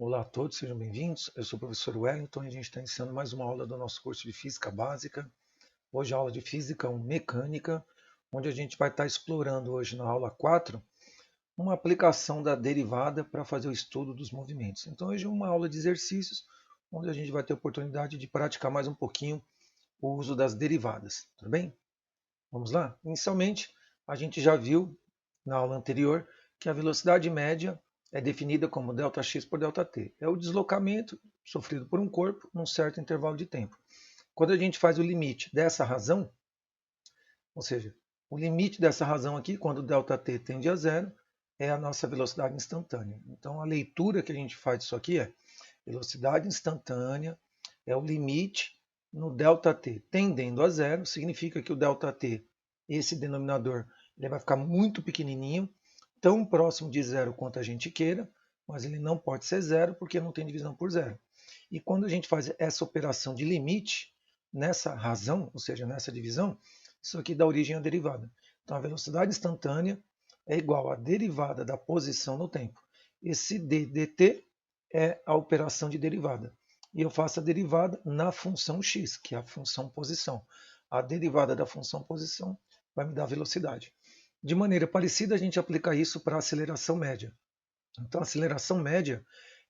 Olá a todos, sejam bem-vindos. Eu sou o professor Wellington e a gente está iniciando mais uma aula do nosso curso de Física Básica. Hoje a aula de Física 1 Mecânica, onde a gente vai estar explorando hoje na aula 4 uma aplicação da derivada para fazer o estudo dos movimentos. Então hoje é uma aula de exercícios, onde a gente vai ter a oportunidade de praticar mais um pouquinho o uso das derivadas, tudo bem? Vamos lá? Inicialmente, a gente já viu na aula anterior que a velocidade média é definida como ΔX por ΔT. É o deslocamento sofrido por um corpo num certo intervalo de tempo. Quando a gente faz o limite dessa razão, ou seja, o limite dessa razão aqui, quando ΔT tende a zero, é a nossa velocidade instantânea. Então, a leitura que a gente faz disso aqui é velocidade instantânea é o limite no ΔT tendendo a zero, significa que o ΔT, esse denominador, ele vai ficar muito pequenininho, tão próximo de zero quanto a gente queira, mas ele não pode ser zero porque não tem divisão por zero. E quando a gente faz essa operação de limite, nessa razão, ou seja, nessa divisão, isso aqui dá origem à derivada. Então, a velocidade instantânea é igual à derivada da posição no tempo. Esse dt é a operação de derivada. E eu faço a derivada na função x, que é a função posição. A derivada da função posição vai me dar a velocidade. De maneira parecida, a gente aplica isso para a aceleração média. Então, a aceleração média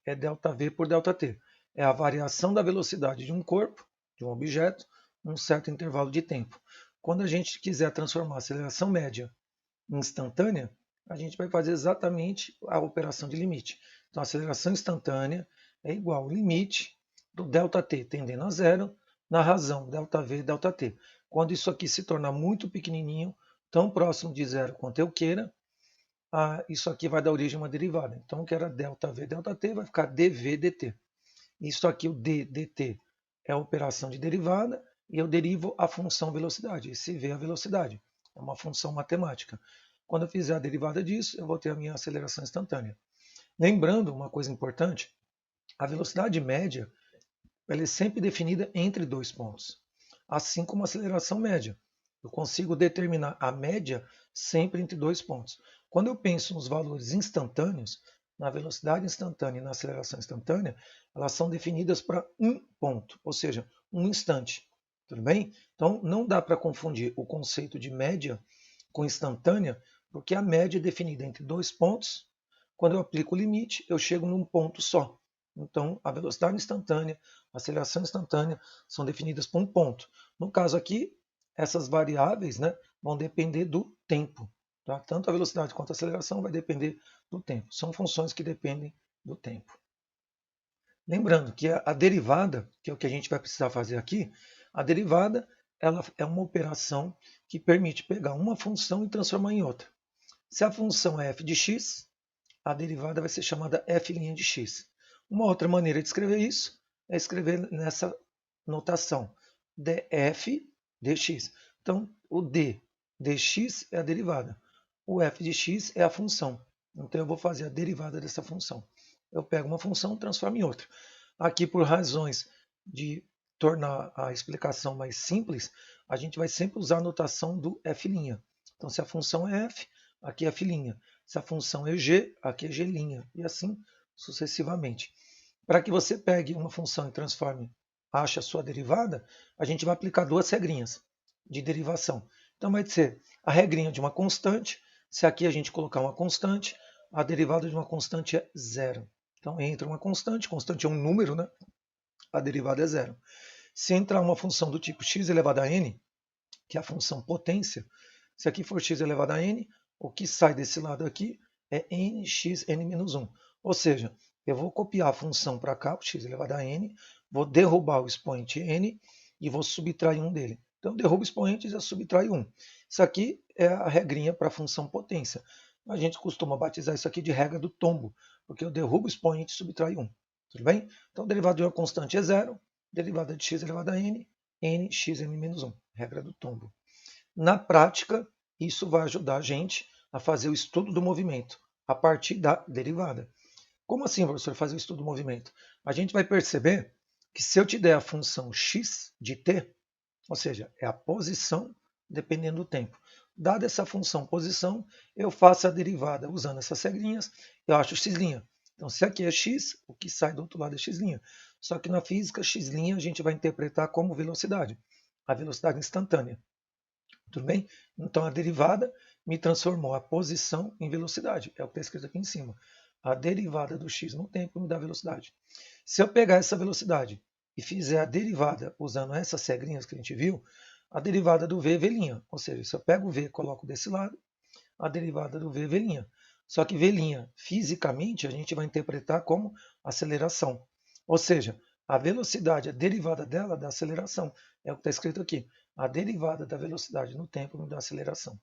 é ΔV por ΔT. É a variação da velocidade de um corpo, de um objeto, num certo intervalo de tempo. Quando a gente quiser transformar a aceleração média em instantânea, a gente vai fazer exatamente a operação de limite. Então, a aceleração instantânea é igual ao limite do ΔT tendendo a zero na razão ΔV ΔT. Quando isso aqui se tornar muito pequenininho, tão próximo de zero quanto eu queira, isso aqui vai dar origem a uma derivada. Então, que era ΔV ΔT, vai ficar dV dt. Isso aqui, o d dt, é a operação de derivada, e eu derivo a função velocidade. Esse v é a velocidade. É uma função matemática. Quando eu fizer a derivada disso, eu vou ter a minha aceleração instantânea. Lembrando uma coisa importante, a velocidade média ela é sempre definida entre dois pontos, assim como a aceleração média. Eu consigo determinar a média sempre entre dois pontos. Quando eu penso nos valores instantâneos, na velocidade instantânea e na aceleração instantânea, elas são definidas para um ponto, ou seja, um instante. Tudo bem? Então, não dá para confundir o conceito de média com instantânea, porque a média é definida entre dois pontos. Quando eu aplico o limite, eu chego num ponto só. Então, a velocidade instantânea, a aceleração instantânea são definidas por um ponto. No caso aqui, essas variáveis, né, vão depender do tempo. Tá? Tanto a velocidade quanto a aceleração vai depender do tempo. São funções que dependem do tempo. Lembrando que a derivada, que é o que a gente vai precisar fazer aqui, a derivada ela é uma operação que permite pegar uma função e transformar em outra. Se a função é f de x, a derivada vai ser chamada f' de x. Uma outra maneira de escrever isso é escrever nessa notação df dx. Então, o d dx é a derivada, o f de x é a função. Então, eu vou fazer a derivada dessa função. Eu pego uma função e transformo em outra. Aqui, por razões de tornar a explicação mais simples, a gente vai sempre usar a notação do f'. Então, se a função é f, aqui é f'. Se a função é g, aqui é g', e assim sucessivamente. Para que você pegue uma função e transforme, ache a sua derivada, a gente vai aplicar duas regrinhas de derivação. Então vai ser a regrinha de uma constante. Se aqui a gente colocar uma constante, a derivada de uma constante é zero. Então entra uma constante é um número, né? A derivada é zero. Se entrar uma função do tipo x elevado a n, que é a função potência, se aqui for x elevado a n, o que sai desse lado aqui é nxn-1. Ou seja, eu vou copiar a função para cá, o x elevado a n, vou derrubar o expoente n e vou subtrair 1 dele. Então, eu derrubo o expoente e já subtrai 1. Isso aqui é a regrinha para a função potência. A gente costuma batizar isso aqui de regra do tombo, porque eu derrubo o expoente e subtraio 1. Tudo bem? Então, a derivada de uma constante é zero, derivada de x elevado a n, nxn-1, regra do tombo. Na prática, isso vai ajudar a gente a fazer o estudo do movimento a partir da derivada. Como assim, professor, fazer o estudo do movimento? A gente vai perceber que se eu te der a função x de t, ou seja, é a posição dependendo do tempo. Dada essa função posição, eu faço a derivada usando essas regrinhas, eu acho x'. Então, se aqui é x, o que sai do outro lado é x'. Só que na física, x' a gente vai interpretar como velocidade, a velocidade instantânea. Tudo bem? Então, a derivada me transformou a posição em velocidade. É o que está escrito aqui em cima. A derivada do x no tempo me dá velocidade. Se eu pegar essa velocidade e fizer a derivada usando essas regrinhas que a gente viu, a derivada do v é v'. Ou seja, se eu pego o v e coloco desse lado, a derivada do v é v'. Só que v', fisicamente, a gente vai interpretar como aceleração. Ou seja, a velocidade, a derivada dela da aceleração. É o que está escrito aqui. A derivada da velocidade no tempo me dá aceleração.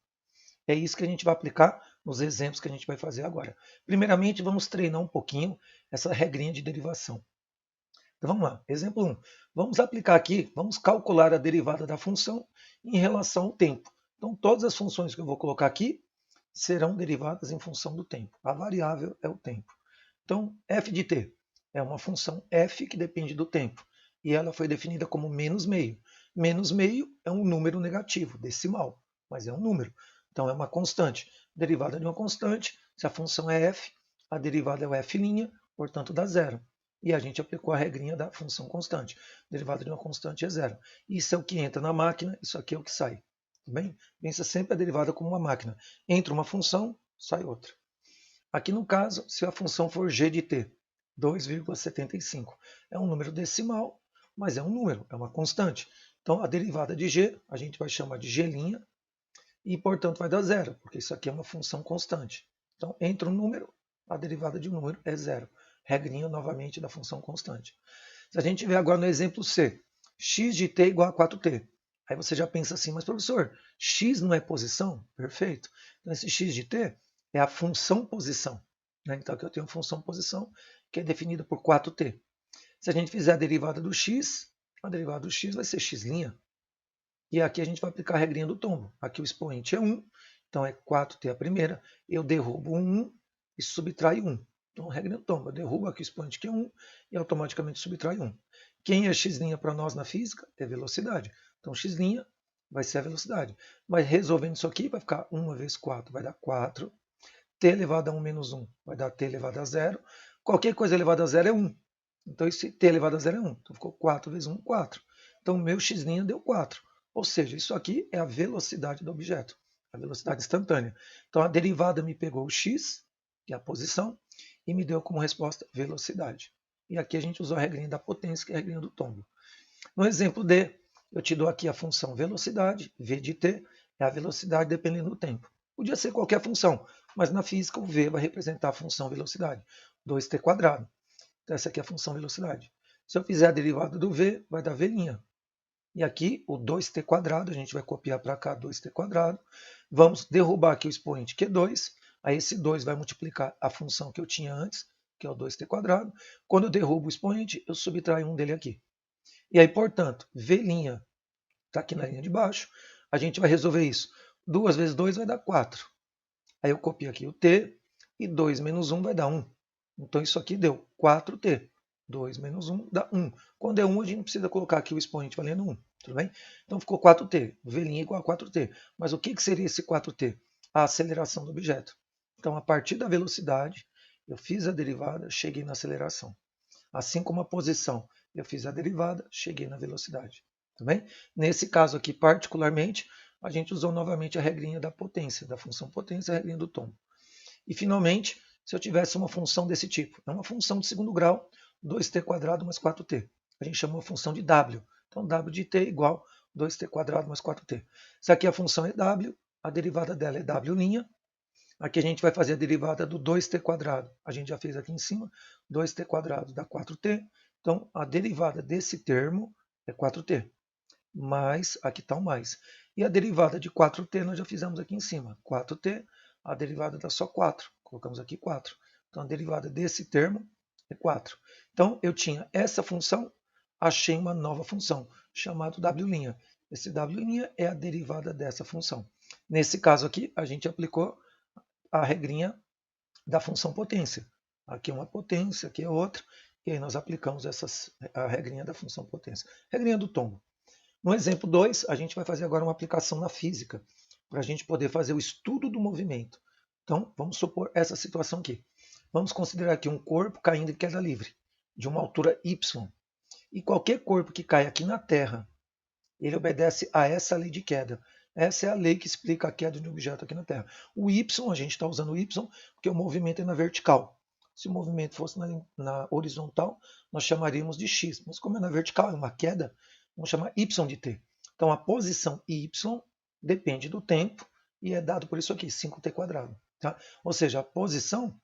É isso que a gente vai aplicar nos exemplos que a gente vai fazer agora. Primeiramente, vamos treinar um pouquinho essa regrinha de derivação. Então vamos lá, exemplo 1. Vamos aplicar aqui, vamos calcular a derivada da função em relação ao tempo. Então todas as funções que eu vou colocar aqui serão derivadas em função do tempo. A variável é o tempo. Então f de t é uma função f que depende do tempo. E ela foi definida como menos meio. Menos meio é um número negativo, decimal, mas é um número. Então é uma constante. Derivada de uma constante, se a função é f, a derivada é o f', portanto dá zero. E a gente aplicou a regrinha da função constante. Derivada de uma constante é zero. Isso é o que entra na máquina, isso aqui é o que sai. Tudo bem? Pensa sempre a derivada como uma máquina. Entra uma função, sai outra. Aqui no caso, se a função for g de t, 2,75. É um número decimal, mas é um número, é uma constante. Então a derivada de g a gente vai chamar de g' e, portanto, vai dar zero, porque isso aqui é uma função constante. Então, entra um número, a derivada de um número é zero. Regrinha novamente da função constante. Se a gente ver agora no exemplo C, x de t igual a 4t. Aí você já pensa assim, mas professor, x não é posição? Perfeito. Então esse x de t é a função posição. Né? Então aqui eu tenho a função posição, que é definida por 4t. Se a gente fizer a derivada do x, a derivada do x vai ser x'. E aqui a gente vai aplicar a regrinha do tombo. Aqui o expoente é 1, então é 4t a primeira. Eu derrubo um 1 e subtraio 1. Então, regra do tombo. Eu derrubo aqui o expoente que é 1 e automaticamente subtrai 1. Quem é x' para nós na física? É velocidade. Então, x' vai ser a velocidade. Mas resolvendo isso aqui, vai ficar 1 vezes 4, vai dar 4. T elevado a 1 menos 1 vai dar t elevado a 0. Qualquer coisa elevada a 0 é 1. Então, esse t elevado a 0 é 1. Então, ficou 4 vezes 1, 4. Então, o meu x' deu 4. Ou seja, isso aqui é a velocidade do objeto, a velocidade instantânea. Então, a derivada me pegou o x, que é a posição, e me deu como resposta velocidade. E aqui a gente usou a regrinha da potência, que é a regrinha do tombo. No exemplo D, eu te dou aqui a função velocidade, v de t, é a velocidade dependendo do tempo. Podia ser qualquer função, mas na física o v vai representar a função velocidade, 2t quadrado. Então essa aqui é a função velocidade. Se eu fizer a derivada do v, vai dar v'. E aqui o 2t quadrado, a gente vai copiar para cá 2t quadrado. Vamos derrubar aqui o expoente que é 2. Aí esse 2 vai multiplicar a função que eu tinha antes, que é o 2t quadrado. Quando eu derrubo o expoente, eu subtraio um dele aqui. E aí, portanto, v' está aqui na linha de baixo. A gente vai resolver isso. 2 vezes 2 vai dar 4. Aí eu copio aqui o t e 2 menos 1 vai dar 1. Então isso aqui deu 4t. 2 menos 1 dá 1. Quando é 1, a gente não precisa colocar aqui o expoente valendo 1. Tudo bem? Então ficou 4t. V' igual a 4t. Mas o que seria esse 4t? A aceleração do objeto. Então, a partir da velocidade, eu fiz a derivada, cheguei na aceleração. Assim como a posição, eu fiz a derivada, cheguei na velocidade. Tudo bem? Nesse caso aqui, particularmente, a gente usou novamente a regrinha da potência, da função potência, a regrinha do tombo. E, finalmente, se eu tivesse uma função desse tipo, é uma função de segundo grau, 2t quadrado mais 4t. A gente chama a função de w. Então, w de t igual 2t quadrado mais 4t. Se aqui a função é w, a derivada dela é w'. Aqui a gente vai fazer a derivada do 2t quadrado. A gente já fez aqui em cima. 2t quadrado dá 4t. Então, a derivada desse termo é 4t. Mais, aqui está o mais. E a derivada de 4t nós já fizemos aqui em cima. 4t, a derivada dá só 4. Colocamos aqui 4. Então, a derivada desse termo é 4. Então, eu tinha essa função, achei uma nova função, chamada w'. Esse w' é a derivada dessa função. Nesse caso aqui, a gente aplicou a regrinha da função potência. Aqui é uma potência, aqui é outra, e aí nós aplicamos a regrinha da função potência. Regrinha do tombo. No exemplo 2, a gente vai fazer agora uma aplicação na física, para a gente poder fazer o estudo do movimento. Então, vamos supor essa situação aqui. Vamos considerar aqui um corpo caindo em queda livre, de uma altura y. E qualquer corpo que cai aqui na Terra, ele obedece a essa lei de queda. Essa é a lei que explica a queda de um objeto aqui na Terra. O y, a gente está usando o y porque o movimento é na vertical. Se o movimento fosse na horizontal, nós chamaríamos de x. Mas como é na vertical, é uma queda, vamos chamar y de t. Então a posição y depende do tempo e é dado por isso aqui, 5t². Tá? Ou seja, a posição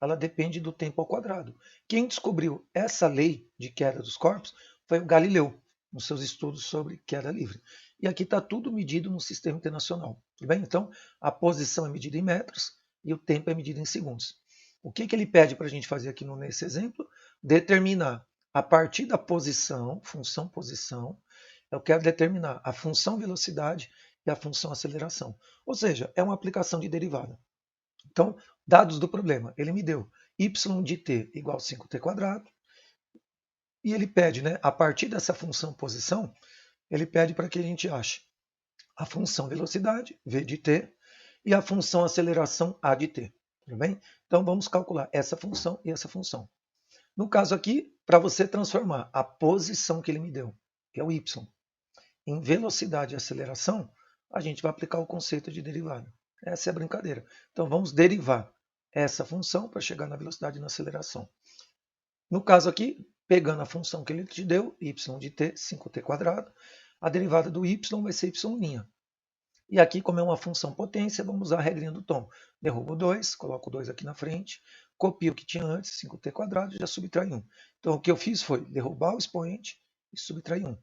ela depende do tempo ao quadrado. Quem descobriu essa lei de queda dos corpos foi o Galileu, nos seus estudos sobre queda livre. E aqui está tudo medido no sistema internacional. Tudo bem? Então, a posição é medida em metros e o tempo é medido em segundos. O que ele pede para a gente fazer aqui nesse exemplo? Determinar, a partir da posição, função posição, eu quero determinar a função velocidade e a função aceleração. Ou seja, é uma aplicação de derivada. Então, dados do problema, ele me deu y de t igual a 5t², e ele pede, né, a partir dessa função posição, ele pede para que a gente ache a função velocidade, v de t, e a função aceleração, a de t. Tudo bem? Então, vamos calcular essa função e essa função. No caso aqui, para você transformar a posição que ele me deu, que é o y, em velocidade e aceleração, a gente vai aplicar o conceito de derivada. Essa é a brincadeira. Então, vamos derivar essa função para chegar na velocidade e na aceleração. No caso aqui, pegando a função que ele te deu, y de t, 5t², a derivada do y vai ser y'. E aqui, como é uma função potência, vamos usar a regrinha do tom. Derrubo 2, coloco o 2 aqui na frente, copio o que tinha antes, 5t², já subtrai 1. Então, o que eu fiz foi derrubar o expoente e subtrair 1.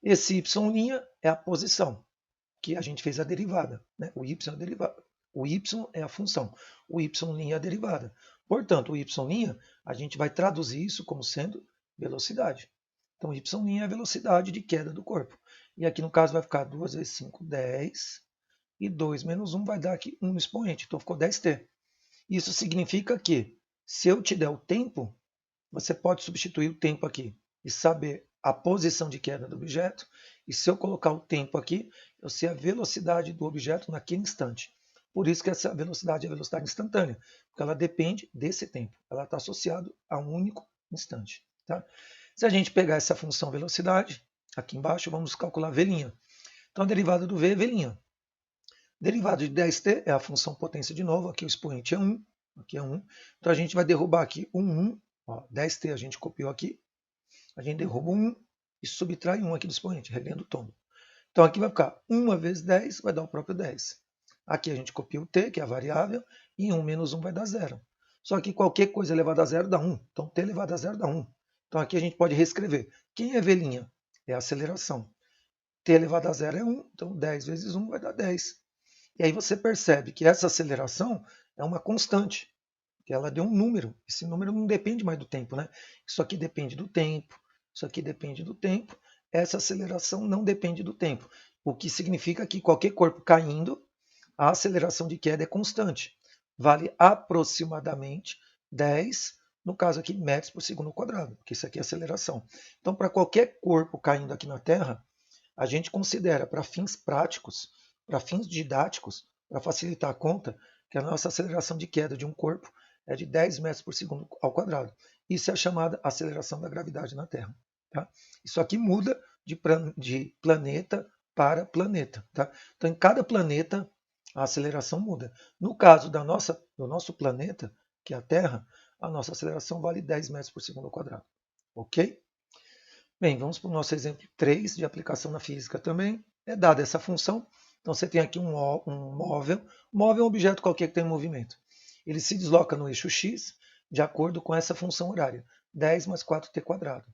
Esse y' é a posição, que a gente fez a derivada. Né? O y é a derivada. O y é a função. O y' é a derivada. Portanto, o y', a gente vai traduzir isso como sendo velocidade. Então, y' é a velocidade de queda do corpo. E aqui, no caso, vai ficar 2 vezes 5, 10. E 2 menos 1 vai dar aqui 1 no expoente. Então, ficou 10t. Isso significa que, se eu te der o tempo, você pode substituir o tempo aqui e saber a posição de queda do objeto. E se eu colocar o tempo aqui, eu sei a velocidade do objeto naquele instante. Por isso que essa velocidade é a velocidade instantânea, porque ela depende desse tempo. Ela está associada a um único instante. Tá? Se a gente pegar essa função velocidade, aqui embaixo, vamos calcular v'. Então, a derivada do v é v'. Derivada de 10t é a função potência de novo. Aqui o expoente é 1. Aqui é 1. Então, a gente vai derrubar aqui um 1. Ó, 10t a gente copiou aqui. A gente derruba 1 e subtrai 1 aqui do expoente, regrando o tombo. Então, aqui vai ficar 1 vezes 10 vai dar o próprio 10. Aqui a gente copia o t, que é a variável, e 1 menos 1 vai dar 0. Só que qualquer coisa elevada a 0 dá 1. Então, t elevado a 0 dá 1. Então, aqui a gente pode reescrever. Quem é v'? É a aceleração. T elevado a 0 é 1. Então, 10 vezes 1 vai dar 10. E aí você percebe que essa aceleração é uma constante, que ela deu um número. Esse número não depende mais do tempo, né? Isso aqui depende do tempo, isso aqui depende do tempo. Essa aceleração não depende do tempo, o que significa que qualquer corpo caindo, a aceleração de queda é constante. Vale aproximadamente 10, no caso aqui, metros por segundo ao quadrado, porque isso aqui é aceleração. Então, para qualquer corpo caindo aqui na Terra, a gente considera, para fins práticos, para fins didáticos, para facilitar a conta, que a nossa aceleração de queda de um corpo é de 10 metros por segundo ao quadrado. Isso é a chamada aceleração da gravidade na Terra. Tá? Isso aqui muda de planeta para planeta. Tá? Então, em cada planeta, a aceleração muda. No caso do nosso planeta, que é a Terra, a nossa aceleração vale 10 metros por segundo ao quadrado. Ok? Bem, vamos para o nosso exemplo 3 de aplicação na física também. É dada essa função. Então, você tem aqui um móvel. Móvel é um objeto qualquer que tem movimento. Ele se desloca no eixo x de acordo com essa função horária, 10 mais 4t².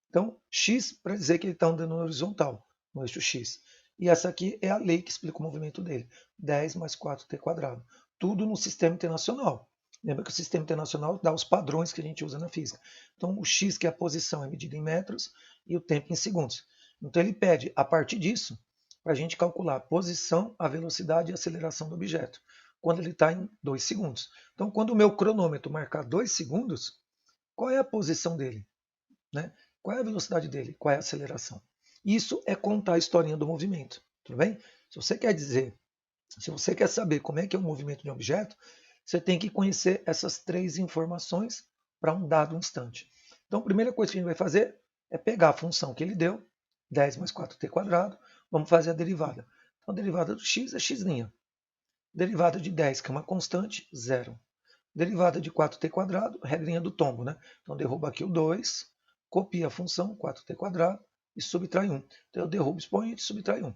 Então, x para dizer que ele está andando na horizontal, no eixo x. E essa aqui é a lei que explica o movimento dele, 10 mais 4t². Tudo no sistema internacional. Lembra que o sistema internacional dá os padrões que a gente usa na física. Então, o x, que é a posição, é medida em metros e o tempo em segundos. Então, ele pede, a partir disso, para a gente calcular a posição, a velocidade e a aceleração do objeto, quando ele está em 2 segundos. Então, quando o meu cronômetro marcar 2 segundos, qual é a posição dele? Né? Qual é a velocidade dele? Qual é a aceleração? Isso é contar a historinha do movimento. Tudo bem? Se você quer saber como é que é o movimento de um objeto, você tem que conhecer essas três informações para um dado instante. Então, a primeira coisa que a gente vai fazer é pegar a função que ele deu, 10 mais 4t², vamos fazer a derivada. Então, a derivada do x é x'. Derivada de 10, que é uma constante, 0. Derivada de 4t², regrinha do tombo, né? Então, derruba aqui o 2, copia a função, 4t² e subtrai 1. Então, eu derrubo o expoente e subtrai 1.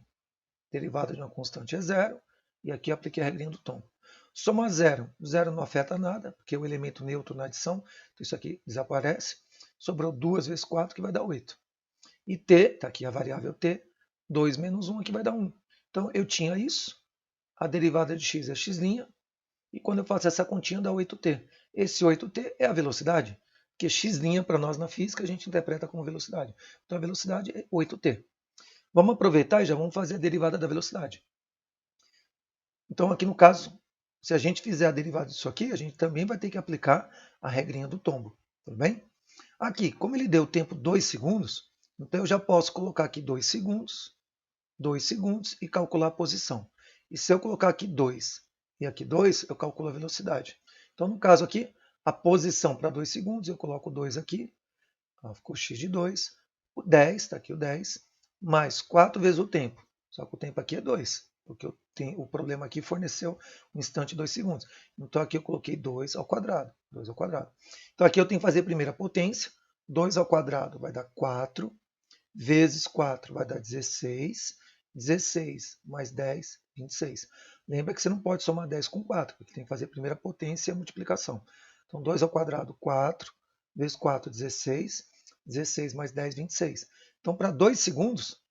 Derivada de uma constante é 0, e aqui eu apliquei a regrinha do tombo. Soma 0, 0 não afeta nada, porque é o elemento neutro na adição, então isso aqui desaparece. Sobrou 2 vezes 4, que vai dar 8. E t, está aqui a variável t, 2 menos 1, aqui vai dar 1. Então, eu tinha isso, a derivada de x é x', e quando eu faço essa continha dá 8t. Esse 8t é a velocidade, porque x' para nós na física a gente interpreta como velocidade. Então a velocidade é 8t. Vamos aproveitar e já vamos fazer a derivada da velocidade. Então aqui no caso, se a gente fizer a derivada disso aqui, a gente também vai ter que aplicar a regrinha do tombo. Tudo bem? Aqui, como ele deu o tempo 2 segundos, então eu já posso colocar aqui 2 segundos e calcular a posição. E se eu colocar aqui 2 e aqui 2, eu calculo a velocidade. Então, no caso aqui, a posição para 2 segundos, eu coloco 2 aqui, ficou x de 2, o 10, está aqui o 10, mais 4 vezes o tempo. Só que o tempo aqui é 2, porque o problema aqui forneceu um instante 2 segundos. Então, aqui eu coloquei 2 ao quadrado. 2 ao quadrado. Então, aqui eu tenho que fazer a primeira potência. 2 ao quadrado vai dar 4, vezes 4 vai dar 16, 16 mais 10, 26. Lembra que você não pode somar 10 com 4, porque tem que fazer a primeira potência e a multiplicação. Então, 2 ao quadrado, 4, vezes 4, 16, 16 mais 10, 26. Então, para 2 segundos,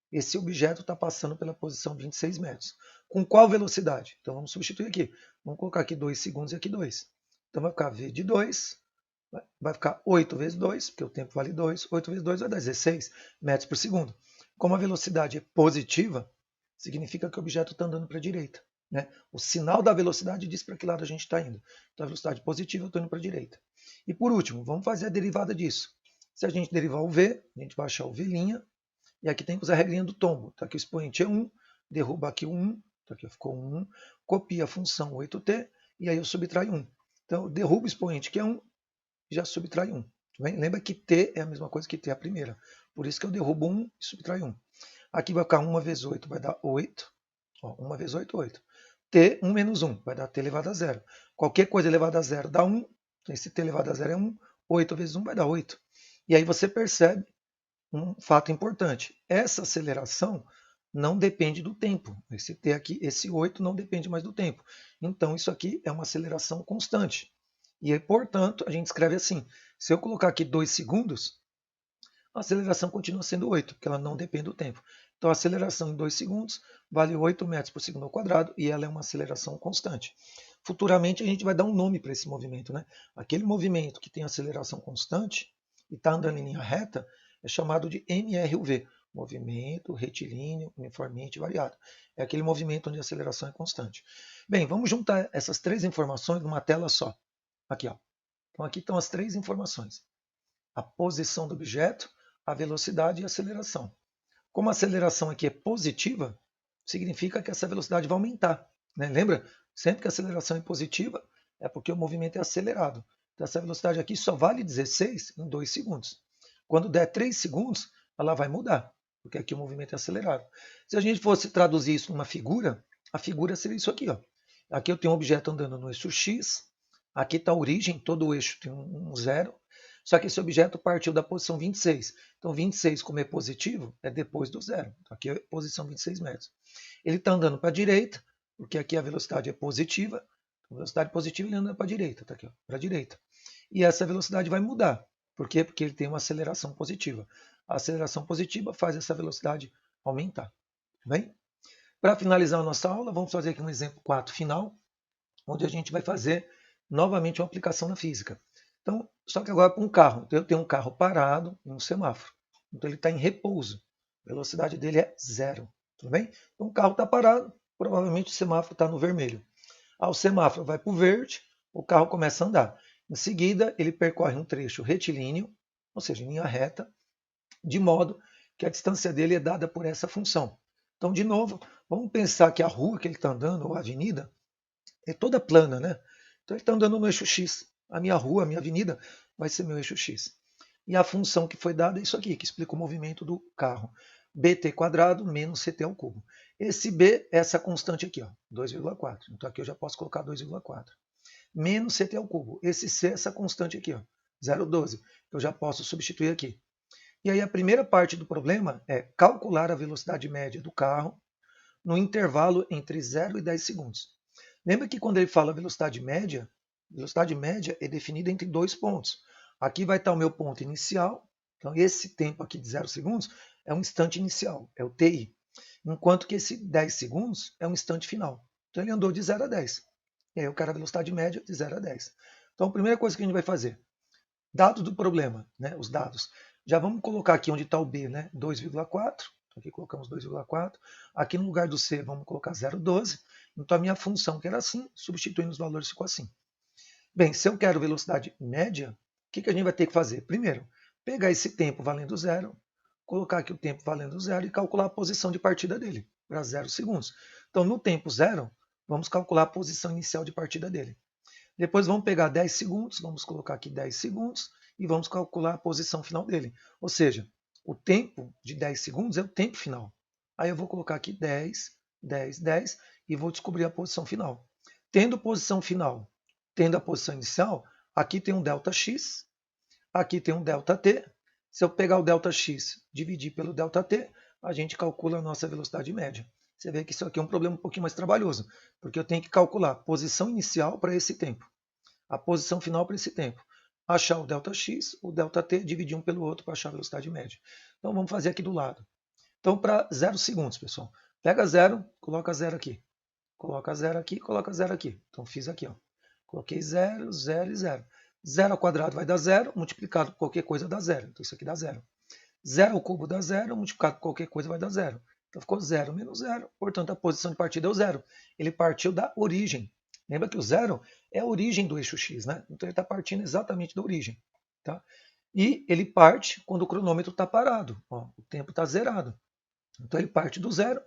esse objeto está passando pela posição 26 metros. Com qual velocidade? Então, vamos substituir aqui. Vamos colocar aqui 2 segundos e aqui 2. Então, vai ficar v de 2, vai ficar 8 vezes 2, porque o tempo vale 2. 8 vezes 2 vai dar 16 metros por segundo. Como a velocidade é positiva, significa que o objeto está andando para a direita. Né? O sinal da velocidade diz para que lado a gente está indo. Então, a velocidade positiva, eu estou indo para a direita. E por último, vamos fazer a derivada disso. Se a gente derivar o v, a gente vai achar o v', e aqui tem que usar a regrinha do tombo. Então, aqui o expoente é 1, derruba aqui o 1, então aqui ficou 1, copia a função 8t, e aí eu subtraio 1. Então, eu derrubo o expoente que é 1, e já subtrai 1. Lembra que t é a mesma coisa que t a primeira. Por isso que eu derrubo 1 e subtraio 1. Aqui vai ficar 1 vezes 8, vai dar 8. 1 vezes 8, 8. T, 1 menos 1, vai dar t elevado a 0. Qualquer coisa elevada a 0 dá 1. Então, esse t elevado a 0 é 1. 8 vezes 1 vai dar 8. E aí você percebe um fato importante. Essa aceleração não depende do tempo. Esse t aqui, esse 8 não depende mais do tempo. Então, isso aqui é uma aceleração constante. E, portanto, a gente escreve assim. Se eu colocar aqui 2 segundos, a aceleração continua sendo 8, porque ela não depende do tempo. Então, a aceleração em 2 segundos vale 8 metros por segundo ao quadrado, e ela é uma aceleração constante. Futuramente, a gente vai dar um nome para esse movimento. Né? Aquele movimento que tem aceleração constante e está andando em linha reta é chamado de MRUV, movimento retilíneo uniformemente variado. É aquele movimento onde a aceleração é constante. Bem, vamos juntar essas três informações numa tela só. Aqui, ó. Então, aqui estão as três informações: a posição do objeto, a velocidade e a aceleração. Como a aceleração aqui é positiva, significa que essa velocidade vai aumentar. Né? Lembra? Sempre que a aceleração é positiva, é porque o movimento é acelerado. Então, essa velocidade aqui só vale 16 em 2 segundos. Quando der 3 segundos, ela vai mudar, porque aqui o movimento é acelerado. Se a gente fosse traduzir isso numa figura, a figura seria isso aqui. Ó. Aqui eu tenho um objeto andando no eixo X, aqui está a origem, todo o eixo tem um zero, só que esse objeto partiu da posição 26. Então, 26, como é positivo, é depois do zero. Então, aqui é a posição 26 metros. Ele está andando para a direita, porque aqui a velocidade é positiva. Então, velocidade positiva, ele anda para a direita. Está aqui, para a direita. E essa velocidade vai mudar. Por quê? Porque ele tem uma aceleração positiva. A aceleração positiva faz essa velocidade aumentar. Bem? Para finalizar a nossa aula, vamos fazer aqui um exemplo 4 final, onde a gente vai fazer novamente uma aplicação na física. Então, só que agora para um carro. Então, eu tenho um carro parado em um semáforo. Então, ele está em repouso. A velocidade dele é 0. Tudo bem? Então, o carro está parado. Provavelmente o semáforo está no vermelho. O semáforo vai para o verde, o carro começa a andar. Em seguida, ele percorre um trecho retilíneo, ou seja, em linha reta, de modo que a distância dele é dada por essa função. Então, de novo, vamos pensar que a rua que ele está andando, ou a avenida, é toda plana, né? Então ele está andando no eixo x. A minha rua, a minha avenida, vai ser meu eixo x. E a função que foi dada é isso aqui, que explica o movimento do carro. bt quadrado menos ct ao cubo. Esse b é essa constante aqui, ó, 2,4. Então aqui eu já posso colocar 2,4. Menos ct ao cubo. Esse c é essa constante aqui, ó, 0,12. Eu já posso substituir aqui. E aí a primeira parte do problema é calcular a velocidade média do carro no intervalo entre 0 e 10 segundos. Lembra que quando ele fala velocidade média é definida entre dois pontos. Aqui vai estar o meu ponto inicial, então esse tempo aqui de 0 segundos é um instante inicial, é o TI, enquanto que esse 10 segundos é um instante final. Então ele andou de 0 a 10. E aí eu quero a velocidade média de 0 a 10. Então a primeira coisa que a gente vai fazer, dados do problema, né, os dados. Já vamos colocar aqui onde está o B, né, 2,4. Aqui colocamos 2,4. Aqui no lugar do C, vamos colocar 0,12. Então a minha função, que era assim, substituindo os valores, ficou assim. Bem, se eu quero velocidade média, o que a gente vai ter que fazer? Primeiro, pegar esse tempo valendo zero, colocar aqui o tempo valendo zero e calcular a posição de partida dele, para 0 segundos. Então, no tempo zero, vamos calcular a posição inicial de partida dele. Depois vamos pegar 10 segundos, vamos colocar aqui 10 segundos e vamos calcular a posição final dele. Ou seja, o tempo de 10 segundos é o tempo final. Aí eu vou colocar aqui 10, 10, 10 e vou descobrir a posição final. Tendo posição final, tendo a posição inicial, aqui tem um ΔX, aqui tem um ΔT. Se eu pegar o ΔX e dividir pelo ΔT, a gente calcula a nossa velocidade média. Você vê que isso aqui é um problema um pouquinho mais trabalhoso, porque eu tenho que calcular a posição inicial para esse tempo, a posição final para esse tempo, achar o ΔX, o ΔT, dividir um pelo outro para achar a velocidade média. Então vamos fazer aqui do lado. Então para 0 segundos, pessoal, pega 0, coloca 0 aqui. Coloca 0 aqui, coloca 0 aqui. Então fiz aqui, ó. Coloquei 0, 0 e 0. 0 ao quadrado vai dar 0, multiplicado por qualquer coisa dá 0. Então isso aqui dá 0. 0 ao cubo dá 0, multiplicado por qualquer coisa vai dar 0. Então ficou 0 menos 0, portanto a posição de partida é o 0. Ele partiu da origem. Lembra que o 0 é a origem do eixo x, né? Então ele está partindo exatamente da origem. Tá? E ele parte quando o cronômetro está parado. Ó, o tempo está zerado. Então ele parte do 0,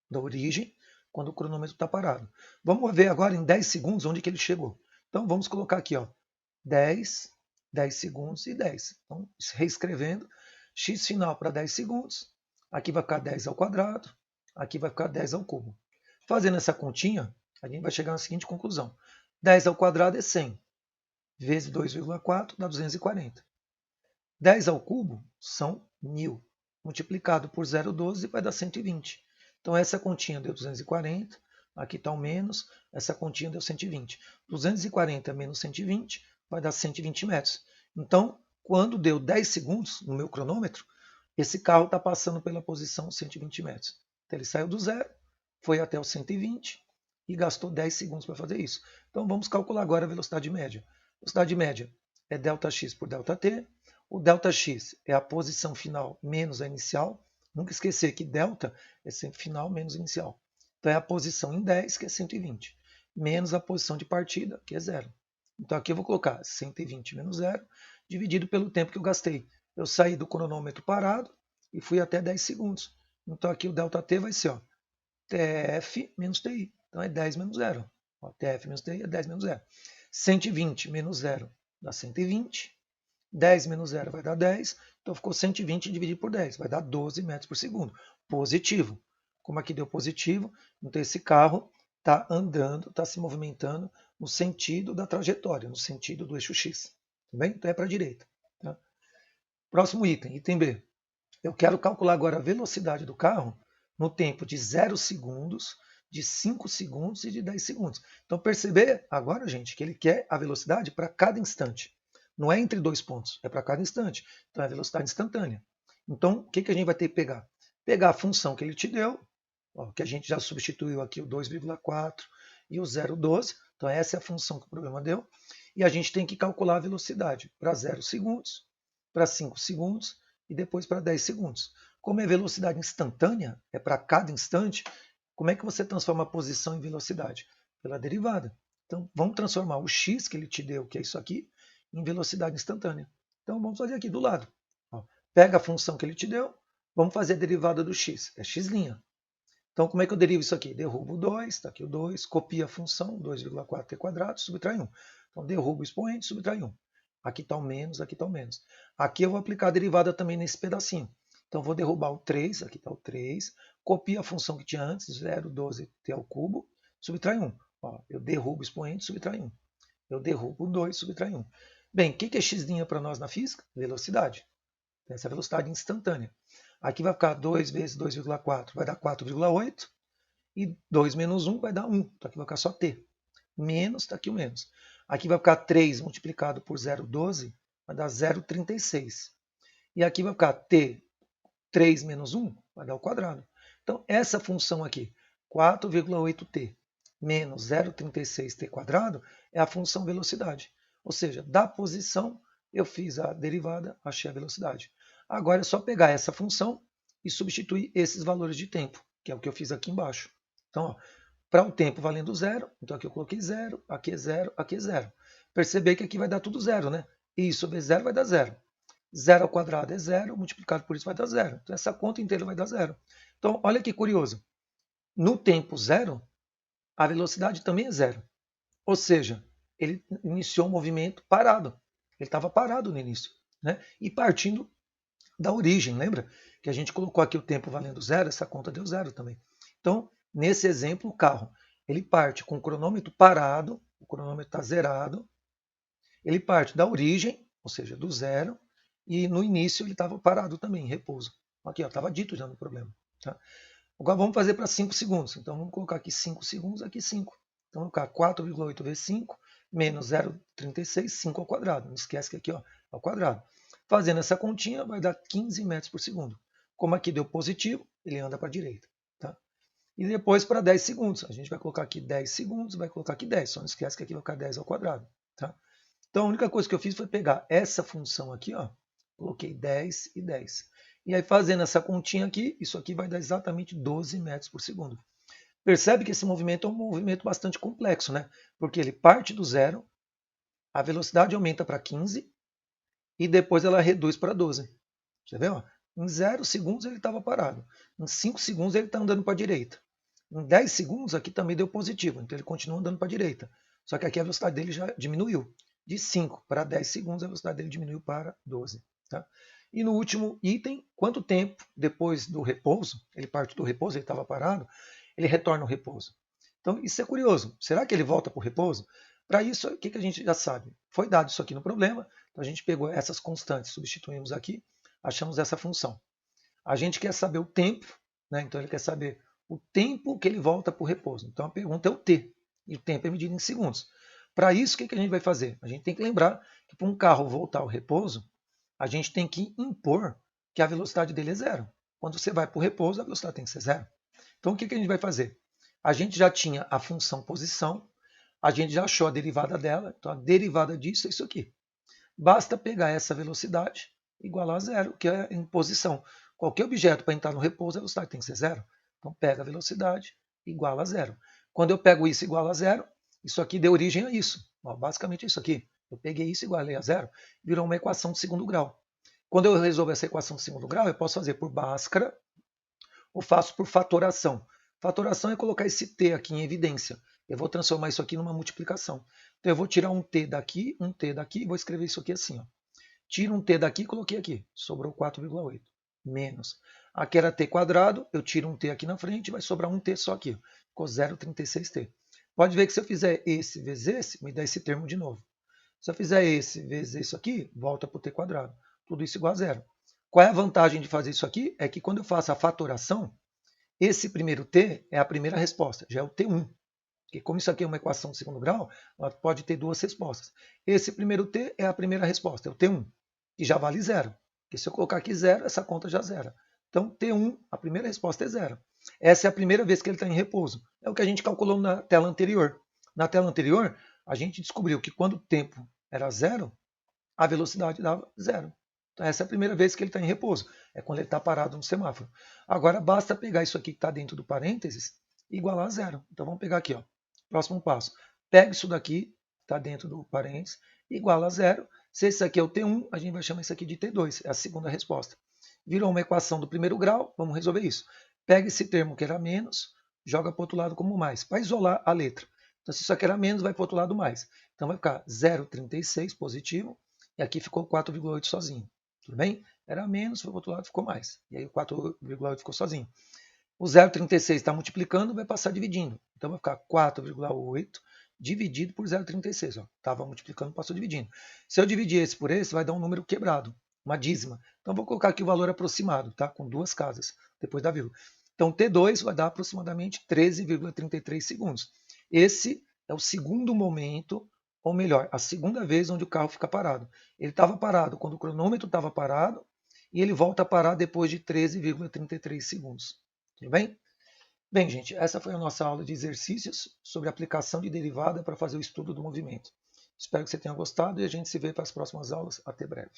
da origem, quando o cronômetro está parado. Vamos ver agora em 10 segundos onde que ele chegou. Então vamos colocar aqui, ó, 10, 10 segundos e 10. Então, reescrevendo, x final para 10 segundos, aqui vai ficar 10 ao quadrado, aqui vai ficar 10 ao cubo. Fazendo essa continha, a gente vai chegar na seguinte conclusão. 10 ao quadrado é 100, vezes 2,4 dá 240. 10 ao cubo são 1000, multiplicado por 0,12 vai dar 120. Então essa continha deu 240, aqui está o menos, essa continha deu 120. 240 menos 120 vai dar 120 metros. Então, quando deu 10 segundos no meu cronômetro, esse carro está passando pela posição 120 metros. Então ele saiu do zero, foi até o 120 e gastou 10 segundos para fazer isso. Então vamos calcular agora a velocidade média. Velocidade média é ΔX por ΔT. O ΔX é a posição final menos a inicial. Nunca esquecer que delta é sempre final menos inicial. Então é a posição em 10, que é 120, menos a posição de partida, que é 0. Então aqui eu vou colocar 120 menos 0, dividido pelo tempo que eu gastei. Eu saí do cronômetro parado e fui até 10 segundos. Então aqui o ΔT vai ser, ó, TF menos TI. Então é 10 menos 0. Ó, TF menos TI é 10 menos 0. 120 menos 0 dá 120. 10 menos 0 vai dar 10. Então ficou 120 dividido por 10. Vai dar 12 metros por segundo. Positivo. Como aqui deu positivo, então esse carro está andando, está se movimentando no sentido da trajetória, no sentido do eixo X. Tá bem? Então é para a direita. Tá? Próximo item, item B. Eu quero calcular agora a velocidade do carro no tempo de 0 segundos, de 5 segundos e de 10 segundos. Então perceber agora, gente, que ele quer a velocidade para cada instante. Não é entre dois pontos, é para cada instante. Então é a velocidade instantânea. Então o que a gente vai ter que pegar? Pegar a função que ele te deu, ó, que a gente já substituiu aqui o 2,4 e o 0,12. Então essa é a função que o programa deu. E a gente tem que calcular a velocidade para 0 segundos, para 5 segundos e depois para 10 segundos. Como é velocidade instantânea, é para cada instante, como é que você transforma a posição em velocidade? Pela derivada. Então, vamos transformar o x que ele te deu, que é isso aqui, em velocidade instantânea. Então, vamos fazer aqui do lado. Ó, pega a função que ele te deu, vamos fazer a derivada do x, é x'. Então, como é que eu derivo isso aqui? Derrubo o 2, está aqui o 2, copia a função, 2,4t², subtrai 1. Então, derrubo o expoente, subtrai 1. Aqui está o menos, aqui está o menos. Aqui eu vou aplicar a derivada também nesse pedacinho. Então, vou derrubar o 3, aqui está o 3, copia a função que tinha antes, 0,12t², subtrai 1. Ó, eu derrubo o expoente, subtrai 1. Eu derrubo o 2, subtrai 1. Bem, o que é x' para nós na física? Velocidade. Essa é a velocidade instantânea. Aqui vai ficar 2 vezes 2,4, vai dar 4,8. E 2 menos 1 vai dar 1. Então aqui vai ficar só t. Menos, está aqui o menos. Aqui vai ficar 3 multiplicado por 0,12, vai dar 0,36. E aqui vai ficar t, 3 menos 1, vai dar o quadrado. Então essa função aqui, 4,8t menos 0,36t², é a função velocidade. Ou seja, da posição eu fiz a derivada, achei a velocidade. Agora é só pegar essa função e substituir esses valores de tempo, que é o que eu fiz aqui embaixo. Então, para o tempo valendo zero, então aqui eu coloquei zero, aqui é zero, aqui é zero. Perceber que aqui vai dar tudo zero, né? I sobre zero vai dar zero. Zero ao quadrado é zero, multiplicado por isso vai dar zero. Então essa conta inteira vai dar zero. Então, olha que curioso. No tempo zero, a velocidade também é zero. Ou seja, ele iniciou um movimento parado. Ele estava parado no início. Né? E partindo da origem, lembra? Que a gente colocou aqui o tempo valendo zero, essa conta deu zero também. Então, nesse exemplo, o carro ele parte com o cronômetro parado, o cronômetro está zerado, ele parte da origem, ou seja, do zero, e no início ele estava parado também, em repouso. Aqui, estava dito já no problema. Tá? Agora vamos fazer para 5 segundos. Então vamos colocar aqui 5 segundos, aqui 5. Então vamos colocar 4,8 vezes 5 menos 0,36, 5 ao quadrado. Não esquece que aqui ó, é ao quadrado. Fazendo essa continha vai dar 15 metros por segundo. Como aqui deu positivo, ele anda para a direita. Tá? E depois para 10 segundos. A gente vai colocar aqui 10 segundos, vai colocar aqui 10. Só não esquece que aqui vai ficar 10 ao quadrado. Tá? Então a única coisa que eu fiz foi pegar essa função aqui, ó, coloquei 10 e 10. E aí fazendo essa continha aqui, isso aqui vai dar exatamente 12 metros por segundo. Percebe que esse movimento é um movimento bastante complexo, né? Porque ele parte do zero, a velocidade aumenta para 15 e depois ela reduz para 12. Você vê? Ó? Em 0 segundos ele estava parado. Em 5 segundos ele está andando para a direita. Em 10 segundos aqui também deu positivo, então ele continua andando para a direita. Só que aqui a velocidade dele já diminuiu. De 5 para 10 segundos a velocidade dele diminuiu para 12. Tá? E no último item, quanto tempo depois do repouso, ele parte do repouso, ele estava parado, ele retorna ao repouso. Então isso é curioso. Será que ele volta para o repouso? Para isso, o que a gente já sabe? Foi dado isso aqui no problema, então a gente pegou essas constantes, substituímos aqui, achamos essa função. A gente quer saber o tempo, né? Então ele quer saber o tempo que ele volta para o repouso. Então a pergunta é o t, e o tempo é medido em segundos. Para isso, o que a gente vai fazer? A gente tem que lembrar que para um carro voltar ao repouso, a gente tem que impor que a velocidade dele é zero. Quando você vai para o repouso, a velocidade tem que ser zero. Então o que a gente vai fazer? A gente já tinha a função posição, a gente já achou a derivada dela, então a derivada disso é isso aqui. Basta pegar essa velocidade igual a zero, que é em posição. Qualquer objeto para entrar no repouso, a velocidade tem que ser zero. Então pega a velocidade igual a zero. Quando eu pego isso igual a zero, isso aqui deu origem a isso. Ó, basicamente é isso aqui. Eu peguei isso igual a zero, virou uma equação de segundo grau. Quando eu resolvo essa equação de segundo grau, eu posso fazer por Bhaskara ou faço por fatoração. Fatoração é colocar esse t aqui em evidência. Eu vou transformar isso aqui numa multiplicação. Então eu vou tirar um t daqui e vou escrever isso aqui assim. Ó. Tiro um t daqui e coloquei aqui. Sobrou 4,8. Menos. Aqui era t quadrado, eu tiro um t aqui na frente, vai sobrar um t só aqui. Ficou 0,36t. Pode ver que se eu fizer esse vezes esse, me dá esse termo de novo. Se eu fizer esse vezes isso aqui, volta para o t quadrado. Tudo isso igual a zero. Qual é a vantagem de fazer isso aqui? É que quando eu faço a fatoração, esse primeiro t é a primeira resposta, já é o t1. Porque como isso aqui é uma equação de segundo grau, ela pode ter duas respostas. Esse primeiro t é a primeira resposta, é o t1, que já vale zero. Porque se eu colocar aqui zero, essa conta já zera. Então, t1, a primeira resposta é zero. Essa é a primeira vez que ele está em repouso. É o que a gente calculou na tela anterior. Na tela anterior, a gente descobriu que quando o tempo era zero, a velocidade dava zero. Então, essa é a primeira vez que ele está em repouso. É quando ele está parado no semáforo. Agora, basta pegar isso aqui que está dentro do parênteses e igualar a zero. Então, vamos pegar aqui. Ó. Próximo passo. Pega isso daqui, está dentro do parênteses, iguala a zero. Se esse aqui é o T1, a gente vai chamar isso aqui de T2. É a segunda resposta. Virou uma equação do primeiro grau, vamos resolver isso. Pega esse termo que era menos, joga para o outro lado como mais, para isolar a letra. Então, se isso aqui era menos, vai para o outro lado mais. Então, vai ficar 0,36 positivo, e aqui ficou 4,8 sozinho. Tudo bem? Era menos, foi para o outro lado, ficou mais. E aí o 4,8 ficou sozinho. O 0,36 está multiplicando, vai passar dividindo. Então, vai ficar 4,8 dividido por 0,36. Estava multiplicando, passou dividindo. Se eu dividir esse por esse, vai dar um número quebrado, uma dízima. Então, vou colocar aqui o valor aproximado, tá? Com duas casas, depois da vírgula. Então, T2 vai dar aproximadamente 13,33 segundos. Esse é o segundo momento, ou melhor, a segunda vez onde o carro fica parado. Ele estava parado quando o cronômetro estava parado, e ele volta a parar depois de 13,33 segundos. Tudo bem? Bem, gente, essa foi a nossa aula de exercícios sobre aplicação de derivada para fazer o estudo do movimento. Espero que você tenha gostado e a gente se vê para as próximas aulas. Até breve.